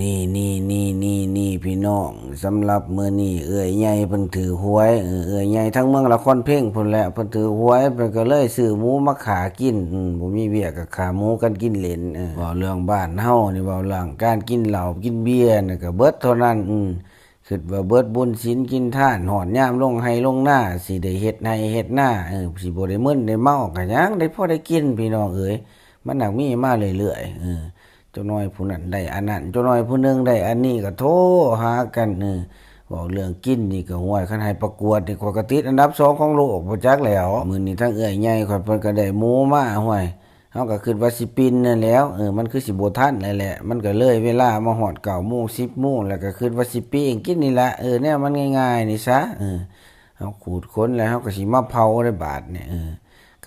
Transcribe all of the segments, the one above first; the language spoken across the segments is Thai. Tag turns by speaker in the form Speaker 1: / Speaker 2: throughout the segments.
Speaker 1: นี่พี่น้องสำหรับมื้อนี้เอื้อยใหญ่เพิ่นถือหวยเอื้อยใหญ่ทั้งเมืองละครเพ่งพุ่นแหละเพิ่นถือหวยเพิ่นก็เลยซื้อหมูมาขากินบ่มีเวียกก็ขาหมูกันกินเล่นเว้าเรื่องบ้านเฮานี่เว้าเรื่องการกินเหล้ากินเบียร์นี่ก็เบิดเท่านั้นคิดว่าเบิดบุญศีลกินทานฮอดยามลงไห้ลงนาสิได้เฮ็ดไห้เฮ็ดนาสิบ่ได้มึนได้เมาก็ยังได้พอได้กินพี่น้องเอ้ยมันน่ะมีมาเรื่อยๆเจ้าน้อยผู้นั้นได้อันนั้นเจ้าน้อยผู้นึงได้อันนี้ก็โทรหากันเว้าเรื่องกินนี่ก็ห้วยคันให้ประกวดนี่ข้อยก็ติดอันดับ2ของโลกบ่จักแล้วมื้อนี้ทั้งเอื้อยใหญ่ข้อยเพิ่นก็ได้หมูมาห้วยเฮาก็คิดว่าสิปินนั่นแหล้วมันคือสิบ่ทันแล้วแหละมันก็เลยเวลามาฮอด9:00 น 10:00 นแล้วก็คิดว่าสิปิ้งกินนี่ล่ะแนวมันง่ายๆนี่ซะเฮาขูดค้นแล้วเฮาก็สิมาเผาได้บาดนี่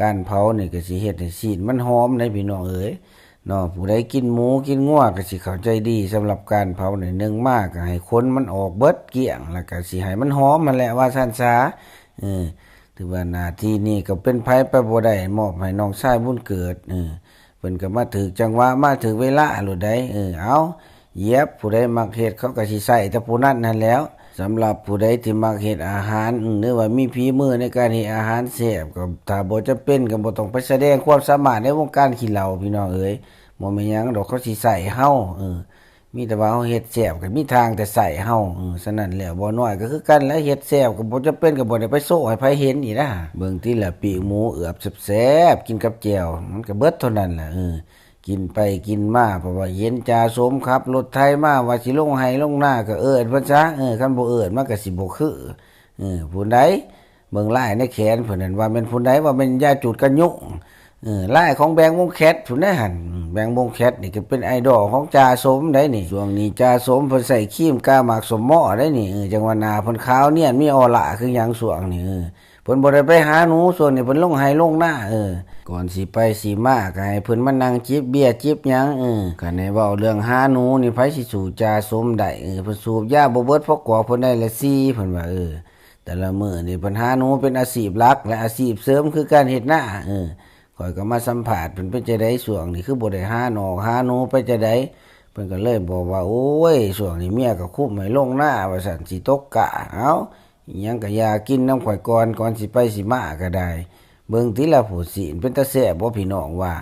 Speaker 1: การเผานี่ก็สิเฮ็ดให้ซีนมันหอมได้พี่น้องเอ้ยเนาะผู้ใดกินหมูกินงัวก็สิเข้าใจดีสำหรับการเผานี่นึงมากก็ให้คนมันออกเบิดเกลี้ยงแล้วก็สิให้มันหอมนั่นแหละว่าซั่นซะถือว่าหน้าที่นี่ก็เป็นไผไปบ่ได้มอบให้น้องชายบุญเกิดเพิ่นก็มาถึกจังหวะมาถึกเวลาโลดได้เอาเหยียบผู้ใดมักเฮ็ดเขาก็สิใช้แต่ผู้นั้นนั่นแหล้วสำหรับผู้ใดที่มักเฮ็ดอาหารหรือว่ามีฝีมือในการเฮ็ดอาหารแซ่บก็ถ้าบ่จำเป็นก็บ่ต้องไปแสดงความสามารถในวงการขี้เหล้าพี่น้องเอ้ยบ่แม่นหยังดอกเขาสิใส่เฮามีแต่ว่าเฮาเฮ็ดแซ่บก็มีทางแต่ใส่เฮาฉะนั้นแล้วบ่น้อยก็คือกันแล้วเฮ็ดแซ่บก็บ่จำเป็นก็บ่ได้ไปโชว์ให้ไผเห็นอีกนะเบิ่งติละปีกหมูเอือบแซ่บๆกินกับแจ่วมันก็เบิดเท่านั้นล่ะกินไปกินมาเพราะว่าเห็นจ่าสมขับรถไถมาว่าสิลงไห้ลงนาก็เอิ้นเพิ่นซะคันบ่เอิ้นมันก็สิบ่คือผู้ใดเบิ่งลายในแขนเพิ่นนั่นว่าแม่นผู้ใดว่าแม่นยาจูดกันยุงลายของแบงค์วงแคทพุ่นนะหั่นแบงค์วงแคทนี่ก็เป็นไอดอลของจ่าสมได้นี่ช่วงนี้จ่าสมเพิ่นใส่ครีมกาหมากสมหม้อได้นี่จังว่าหน้าเพิ่นขาวเนียนมีออร่าคือหยังช่วงนี้เพิ่นบ่ได้ไปหาหนูส่วนนี้เพิ่นลงไห้ลงนาก่อนสิไปสิมาก็ให้เพิ่นมานั่งจิบเบียร์จิบหยังก็ในเว้าเรื่องหาหนูนี่ไผสิสู่จ่าสมได้เพิ่นสูบยาบ่เบิดพอกอกเพิ่นได้ละ4เพิ่นว่าแต่ละมื้อนี่เพิ่นหาหนูเป็นอาชีพหลักและอาชีพเสริมคือการเฮ็ดนาข้อยก็มาสัมภาษณ์เพิ่นเป็นจังได๋ช่วงนี้คือบ่ได้หาหนอกหาหนูไปจังได๋เพิ่นก็เลยบอกว่าโอ้ยช่วงนี้เมียก็คุมให้ลงนาว่าซั่นสิตกกะเอ้าอิหยังก็อย่ากินนำข่อยก่อนสิไปสิมาก็ได้เบิ่งติละผู้ศีลเป็นตาแซ่บบ่พี่น้องว่า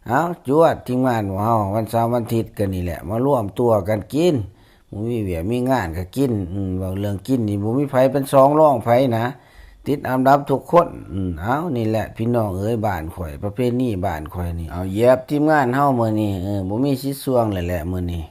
Speaker 1: เอ้าจวดทีมงานของเฮาวันเสาร์วันอาทิตย์กันนี่แหละมาร่วมตัวกันกินบ่มีเวียมีงานก็กินเว้าเรื่องกินนี่บ่มีไผเป็นสองรองไผนะติดอันดับทุกคนเอานี่แหละพี่น้องเอ้ยบ้านข่อยประเพณีบ้านข่อยนี่เอาเหยียบทีมงานเฮามื้อนี้บ่มีสิสวงแหละมื้อนี้